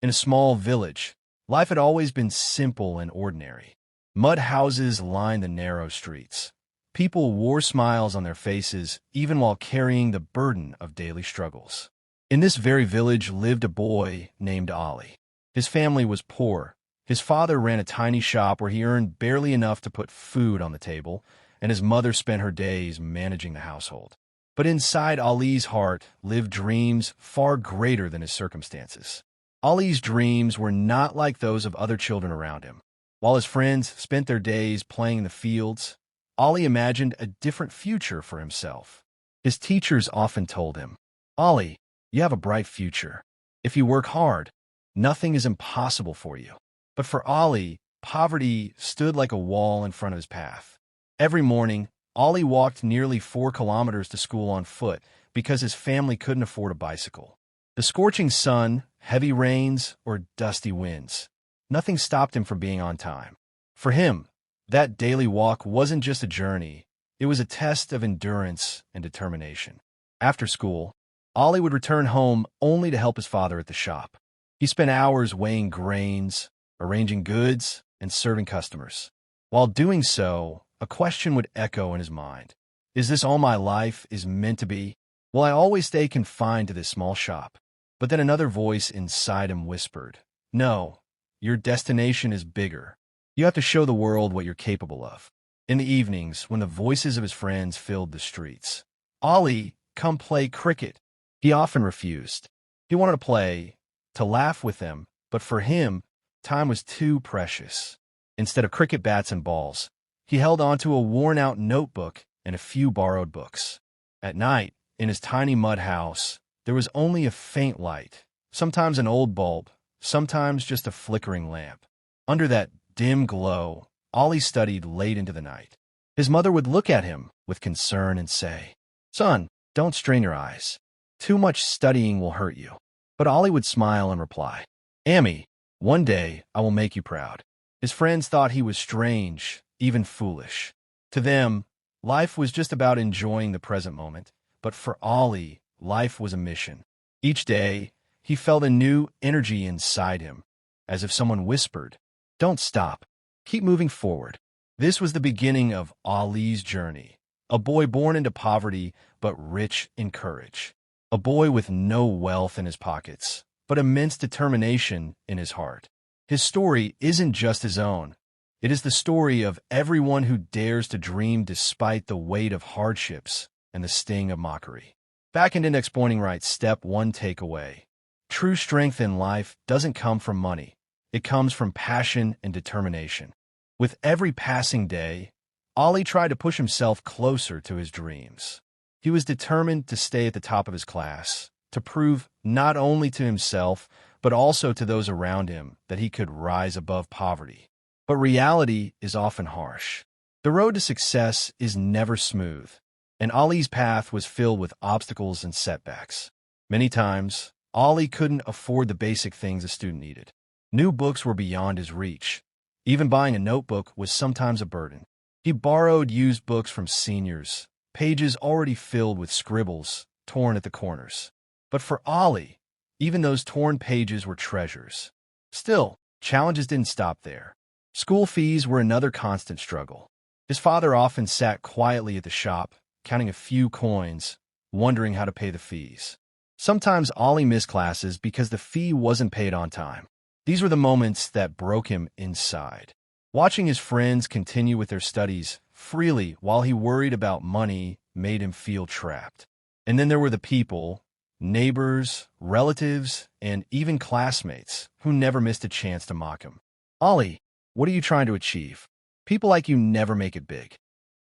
In a small village, life had always been simple and ordinary. Mud houses lined the narrow streets. People wore smiles on their faces even while carrying the burden of daily struggles. In this very village lived a boy named Ollie. His family was poor. His father ran a tiny shop where he earned barely enough to put food on the table, and his mother spent her days managing the household. But inside Ali's heart lived dreams far greater than his circumstances. Ali's dreams were not like those of other children around him. While his friends spent their days playing in the fields, Ali imagined a different future for himself. His teachers often told him, "Ali, you have a bright future. If you work hard, nothing is impossible for you." But for Ali, poverty stood like a wall in front of his path. Every morning, Ali walked nearly 4 kilometers to school on foot because his family couldn't afford a bicycle. The scorching sun, heavy rains, or dusty winds, nothing stopped him from being on time. For him, that daily walk wasn't just a journey, it was a test of endurance and determination. After school, Ali would return home only to help his father at the shop. He spent hours weighing grains, arranging goods, and serving customers. While doing so, a question would echo in his mind. Is this all my life is meant to be? Will I always stay confined to this small shop? But then another voice inside him whispered, "No, your destination is bigger. You have to show the world what you're capable of." In the evenings, when the voices of his friends filled the streets, "Ali, come play cricket." He often refused. He wanted to play, to laugh with them, but for him, time was too precious. Instead of cricket bats and balls, he held onto a worn-out notebook and a few borrowed books. At night, in his tiny mud house, there was only a faint light, sometimes an old bulb, sometimes just a flickering lamp. Under that dim glow, Ali studied late into the night. His mother would look at him with concern and say, "Son, don't strain your eyes. Too much studying will hurt you." But Ali would smile and reply, "Ammi, one day I will make you proud." His friends thought he was strange, even foolish. To them, life was just about enjoying the present moment. But for Ali, life was a mission. Each day, he felt a new energy inside him, as if someone whispered, "Don't stop. Keep moving forward." This was the beginning of Ali's journey, a boy born into poverty but rich in courage, a boy with no wealth in his pockets, but immense determination in his heart. His story isn't just his own. It is the story of everyone who dares to dream despite the weight of hardships and the sting of mockery. Back in Index Pointing Right, Step 1 takeaway. True strength in life doesn't come from money. It comes from passion and determination. With every passing day, Ali tried to push himself closer to his dreams. He was determined to stay at the top of his class, to prove not only to himself, but also to those around him that he could rise above poverty. But reality is often harsh. The road to success is never smooth, and Ali's path was filled with obstacles and setbacks. Many times, Ali couldn't afford the basic things a student needed. New books were beyond his reach. Even buying a notebook was sometimes a burden. He borrowed used books from seniors, pages already filled with scribbles torn at the corners. But for Ali, even those torn pages were treasures. Still, challenges didn't stop there. School fees were another constant struggle. His father often sat quietly at the shop, counting a few coins, wondering how to pay the fees. Sometimes Ali missed classes because the fee wasn't paid on time. These were the moments that broke him inside. Watching his friends continue with their studies freely while he worried about money made him feel trapped. And then there were the people, neighbors, relatives, and even classmates who never missed a chance to mock him. "Ali, what are you trying to achieve? People like you never make it big.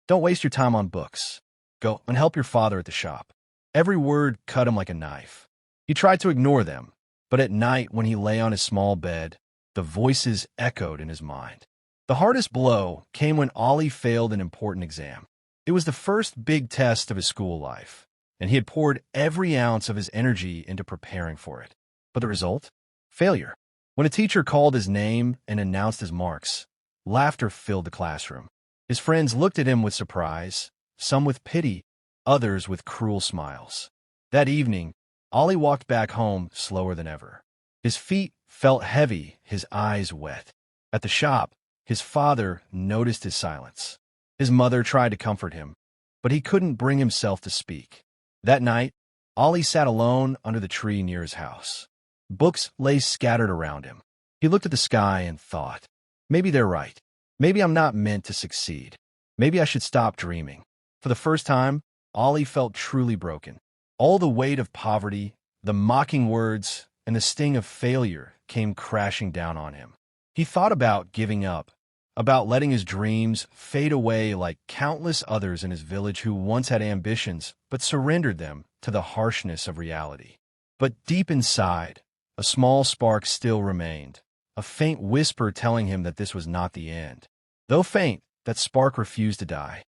Don't waste your time on books. Go and help your father at the shop." Every word cut him like a knife. He tried to ignore them, but at night when he lay on his small bed, the voices echoed in his mind. The hardest blow came when Ali failed an important exam. It was the first big test of his school life, and he had poured every ounce of his energy into preparing for it. But the result? Failure. When a teacher called his name and announced his marks, laughter filled the classroom. His friends looked at him with surprise, some with pity, others with cruel smiles. That evening, Ali walked back home slower than ever. His feet felt heavy, his eyes wet. At the shop, his father noticed his silence. His mother tried to comfort him, but he couldn't bring himself to speak. That night, Ollie sat alone under the tree near his house. Books lay scattered around him. He looked at the sky and thought, maybe they're right. Maybe I'm not meant to succeed. Maybe I should stop dreaming. For the first time, Ollie felt truly broken. All the weight of poverty, the mocking words, and the sting of failure came crashing down on him. He thought about giving up, about letting his dreams fade away like countless others in his village who once had ambitions but surrendered them to the harshness of reality. But deep inside, a small spark still remained, a faint whisper telling him that this was not the end. Though faint, that spark refused to die.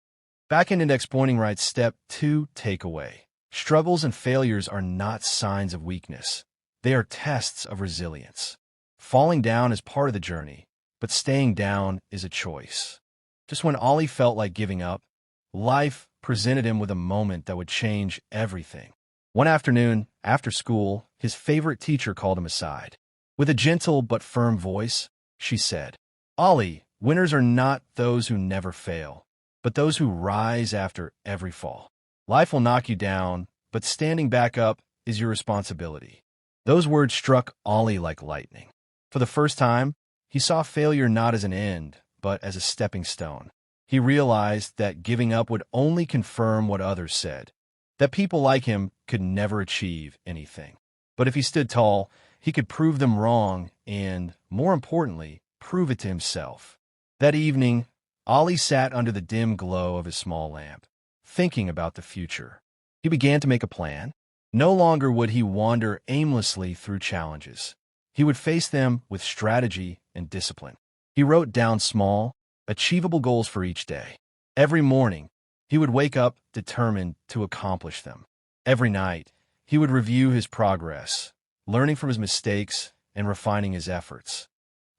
Back in Index Pointing Right, Step 2 Takeaway. Struggles and failures are not signs of weakness. They are tests of resilience. Falling down is part of the journey, but staying down is a choice. Just when Ollie felt like giving up, life presented him with a moment that would change everything. One afternoon, after school, his favorite teacher called him aside. With a gentle but firm voice, she said, "Ollie, winners are not those who never fail, but those who rise after every fall. Life will knock you down, but standing back up is your responsibility." Those words struck Ollie like lightning. For the first time, he saw failure not as an end, but as a stepping stone. He realized that giving up would only confirm what others said, that people like him could never achieve anything. But if he stood tall, he could prove them wrong and, more importantly, prove it to himself. That evening, Ollie sat under the dim glow of his small lamp, thinking about the future. He began to make a plan. No longer would he wander aimlessly through challenges. He would face them with strategy and discipline. He wrote down small, achievable goals for each day. Every morning, he would wake up determined to accomplish them. Every night, he would review his progress, learning from his mistakes and refining his efforts.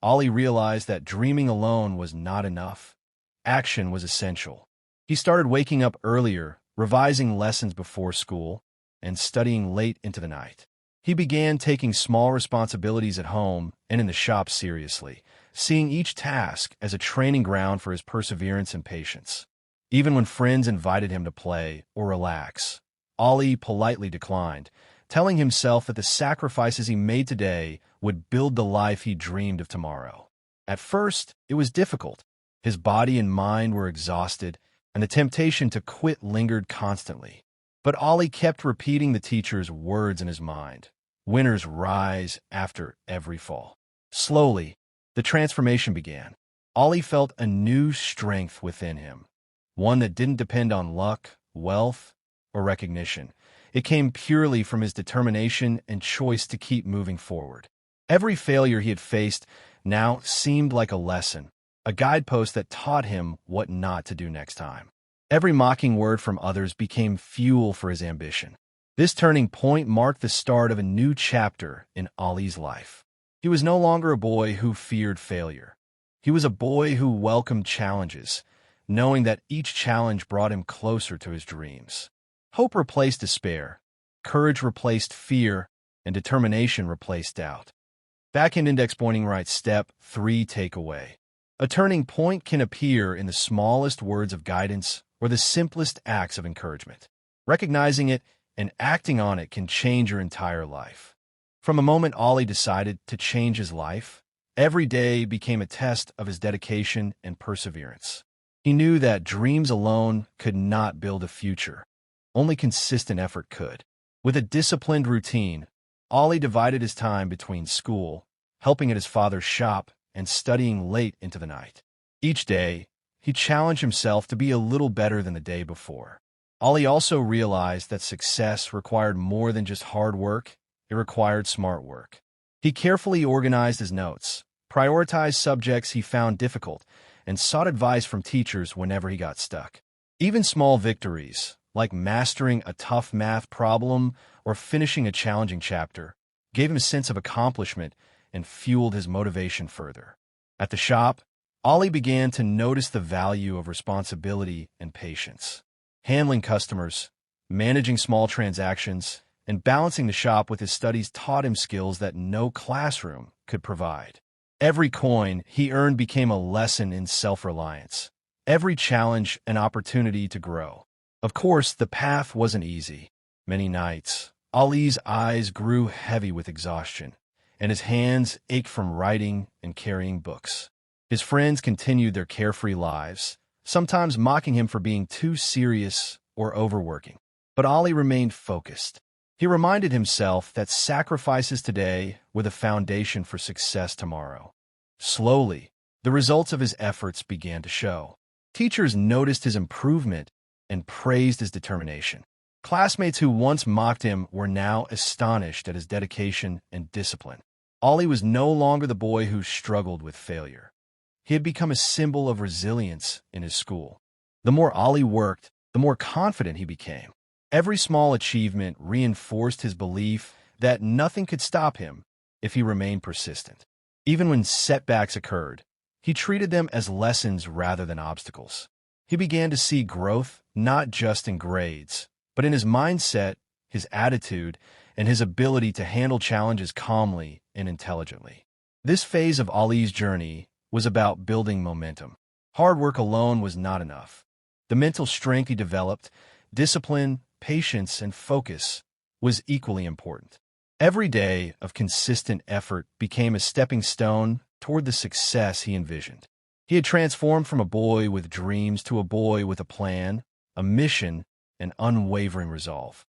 Ollie realized that dreaming alone was not enough. Action was essential. He started waking up earlier, revising lessons before school, and studying late into the night. He began taking small responsibilities at home and in the shop seriously, seeing each task as a training ground for his perseverance and patience. Even when friends invited him to play or relax, Ollie politely declined, telling himself that the sacrifices he made today would build the life he dreamed of tomorrow. At first, it was difficult. His body and mind were exhausted, and the temptation to quit lingered constantly. But Ollie kept repeating the teacher's words in his mind. Winners rise after every fall. Slowly, the transformation began. Ollie felt a new strength within him, one that didn't depend on luck, wealth, or recognition. It came purely from his determination and choice to keep moving forward. Every failure he had faced now seemed like a lesson, a guidepost that taught him what not to do next time. Every mocking word from others became fuel for his ambition. This turning point marked the start of a new chapter in Ollie's life. He was no longer a boy who feared failure. He was a boy who welcomed challenges, knowing that each challenge brought him closer to his dreams. Hope replaced despair, courage replaced fear, and determination replaced doubt. Back in Index Pointing Right, Step 3 Takeaway. A turning point can appear in the smallest words of guidance or the simplest acts of encouragement. Recognizing it and acting on it can change your entire life. From the moment Ollie decided to change his life, every day became a test of his dedication and perseverance. He knew that dreams alone could not build a future. Only consistent effort could. With a disciplined routine, Ollie divided his time between school, helping at his father's shop, and studying late into the night. Each day, he challenged himself to be a little better than the day before. Ollie also realized that success required more than just hard work, it required smart work. He carefully organized his notes, prioritized subjects he found difficult, and sought advice from teachers whenever he got stuck. Even small victories, like mastering a tough math problem or finishing a challenging chapter, gave him a sense of accomplishment and fueled his motivation further. At the shop, Ollie began to notice the value of responsibility and patience. Handling customers, managing small transactions, and balancing the shop with his studies taught him skills that no classroom could provide. Every coin he earned became a lesson in self-reliance. Every challenge an opportunity to grow. Of course, the path wasn't easy. Many nights, Ali's eyes grew heavy with exhaustion, and his hands ached from writing and carrying books. His friends continued their carefree lives, sometimes mocking him for being too serious or overworking. But Ali remained focused. He reminded himself that sacrifices today were the foundation for success tomorrow. Slowly, the results of his efforts began to show. Teachers noticed his improvement and praised his determination. Classmates who once mocked him were now astonished at his dedication and discipline. Ali was no longer the boy who struggled with failure. He had become a symbol of resilience in his school. The more Ali worked, the more confident he became. Every small achievement reinforced his belief that nothing could stop him if he remained persistent. Even when setbacks occurred, he treated them as lessons rather than obstacles. He began to see growth not just in grades, but in his mindset, his attitude, and his ability to handle challenges calmly and intelligently. This phase of Ali's journey was about building momentum. Hard work alone was not enough. The mental strength he developed, discipline, patience, and focus was equally important. Every day of consistent effort became a stepping stone toward the success he envisioned. He had transformed from a boy with dreams to a boy with a plan, a mission, and unwavering resolve.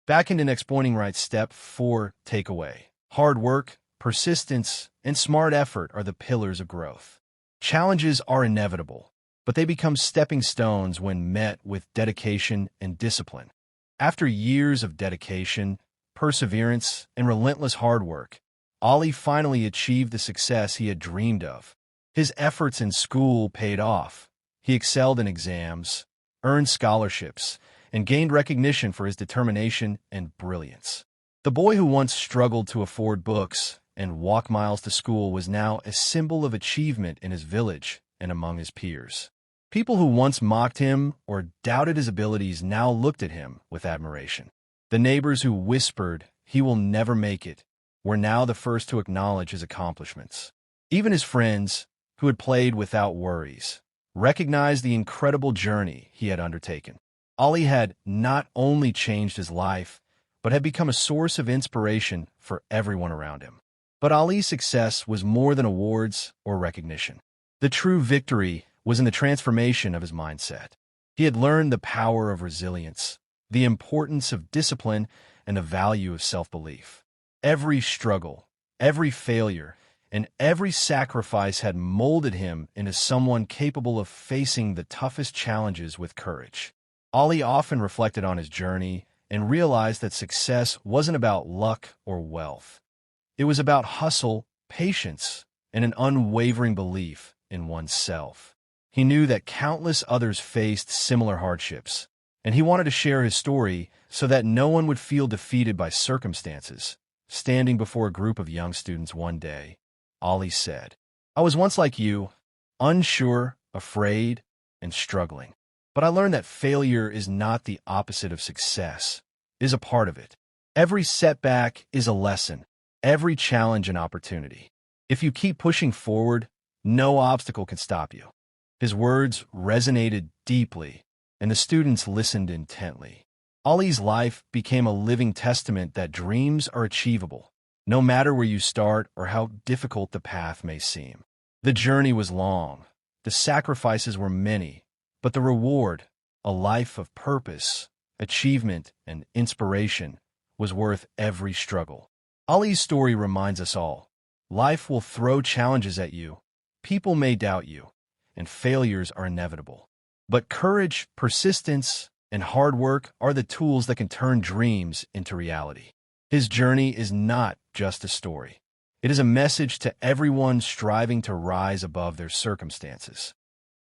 Back into Next Pointing Right Step 4 takeaway. Hard work, persistence, and smart effort are the pillars of growth. Challenges are inevitable, but they become stepping stones when met with dedication and discipline. After years of dedication, perseverance, and relentless hard work, Ali finally achieved the success he had dreamed of. His efforts in school paid off. He excelled in exams, earned scholarships, and gained recognition for his determination and brilliance. The boy who once struggled to afford books and walk miles to school was now a symbol of achievement in his village and among his peers. People who once mocked him or doubted his abilities now looked at him with admiration. The neighbors who whispered, "He will never make it," were now the first to acknowledge his accomplishments. Even his friends, who had played without worries, recognized the incredible journey he had undertaken. Ali had not only changed his life, but had become a source of inspiration for everyone around him. But Ali's success was more than awards or recognition. The true victory was in the transformation of his mindset. He had learned the power of resilience, the importance of discipline, and the value of self-belief. Every struggle, every failure, and every sacrifice had molded him into someone capable of facing the toughest challenges with courage. Ali often reflected on his journey and realized that success wasn't about luck or wealth. It was about hustle, patience, and an unwavering belief in oneself. He knew that countless others faced similar hardships, and he wanted to share his story so that no one would feel defeated by circumstances. Standing before a group of young students one day, Ali said, "I was once like you, unsure, afraid, and struggling. But I learned that failure is not the opposite of success, it is a part of it. Every setback is a lesson, every challenge an opportunity. If you keep pushing forward, no obstacle can stop you." His words resonated deeply, and the students listened intently. Ali's life became a living testament that dreams are achievable, no matter where you start or how difficult the path may seem. The journey was long, the sacrifices were many, but the reward, a life of purpose, achievement, and inspiration, was worth every struggle. Ali's story reminds us all, life will throw challenges at you, people may doubt you, and failures are inevitable. But courage, persistence, and hard work are the tools that can turn dreams into reality. His journey is not just a story. It is a message to everyone striving to rise above their circumstances.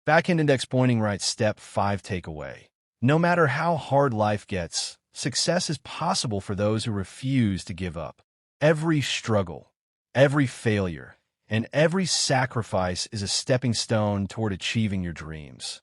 Back-end Index Pointing Right Step 5 takeaway. No matter how hard life gets, success is possible for those who refuse to give up. Every struggle, every failure, and every sacrifice is a stepping stone toward achieving your dreams.